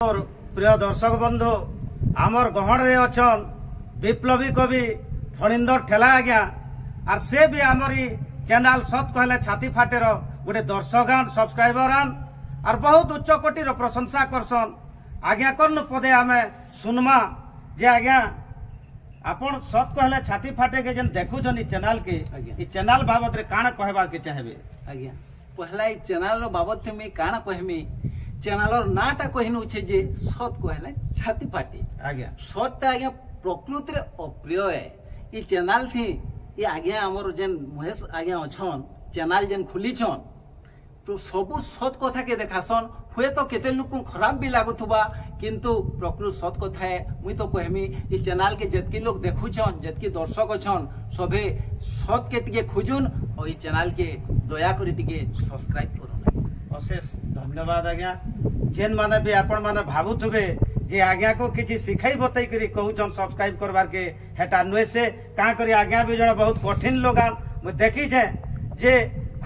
प्रिय दर्शक बंधु आमर गहन रे अछन विप्लवी कवि फणींदर ठेला आज्ञा आर से भी आमरी चैनल सत कहले छाती फाटेर गोटे दर्शक सब्सक्राइबर आर बहुत उच्च कोटीर प्रशंसा करसन आज्ञा करन पदे आमे सुनमा जे आज्ञा आपण सत कहले छाती फाटे के जन देखुछन चैनल के ई चैनल बाबत रे काना कहबार के चाहेबे आज्ञा पहला ई चैनल रो बाबत में काना कहमी चैनल नाटा कहनु छे जे सत कहले छाती फाटे आज्ञा सतटा आज्ञा प्रकृति रे अप्रिय है ई चैनल थी ये आज्ञा हमर जेन महेश आज्ञा अछन चैनल जेन खुली छन तो सबु सत कथा के देखासन हुए तो केते लोक खराब भी लागुथबा किंतु प्रकृति सत कथा है मुई तो कहमी ई चैनल के जतकी लोग देखुछन जतकी दर्शक अछन सभे सत के टिके खुजुन और ई चैनल के दया करी टिके सब्सक्राइब करन अशेष धन्यवाद आज्ञा जेन माने भी आपण माने भाबुथबे जे आज्ञा को किछि सिखाई बतई करी कहउछन सब्सक्राइब करबार के हेटा नुए से का करी आज्ञा भी जण बहुत कठिन लोगान मु देखि छे जे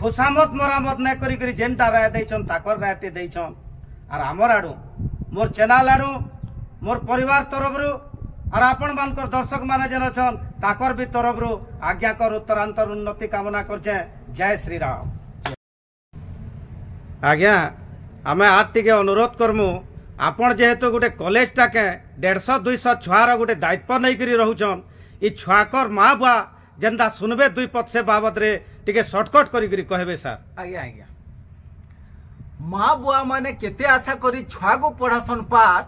खुशामत मरामत न करी करी जेनटा राय दैछन ताकर रायटे दैछन आर हमर आडू मोर चैनल आडू मोर परिवार तरफरु आर आपण मानकर दर्शक माने जेन छन ताकर भी तरफरु आज्ञा कर उत्तरांतर उन्नति कामना करछे। जय श्री राम। आज्ञा आमे आज टिके अनुरोध करमु आपण जेहेतु गोटे कॉलेज टाके 150-200 छुआर गोटे दायित्व नहीं करी रहउछन ई छुआकर माँ बुआ जेंदा सुनबे दुई पद से बाबत रे टिके शॉर्टकट करी कहबे सर। आज्ञा आज्ञा माँ बुआ माने केते आशा करी छुआ को पढ़ासन पाठ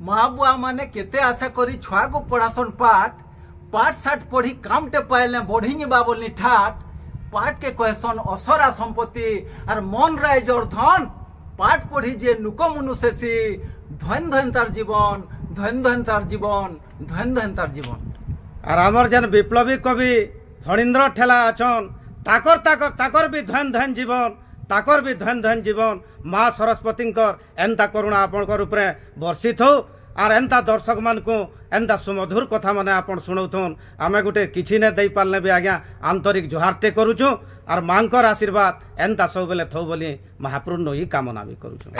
माँ बुआ माने केते आशा करी छुआ को पढ़ासन पाठ साठ पढ़ी काम टे पाइले बढ़ी नि बाबलनी ठाट पाठ के कहसन असरा संपत्ति और मन राय जोर धन पाठ पढ़ी जे नुक मनुष्यसी धन धन तार जीवन धन धन तार जीवन धन धन तार जीवन। और आमर जेन विप्लवी कवि फणींद्र ठेला अछन ताकर ताकर ताकर भी धन धन जीवन ताकर भी धन धन जीवन माँ सरस्वती एंता करुणा आपणकर उपरे वर्षित हो आर एंता दर्शक मान को एंता सुमधुर कथा माने आपण सुनौथुन आमे गुटे किछि ने दे पारले भी आज्ञा आंतरिक जोहारटे करूछु आर मांकर आशीर्वाद एंता सब बेले थौ बोली महाप्रभु ही कामना भी करूछु।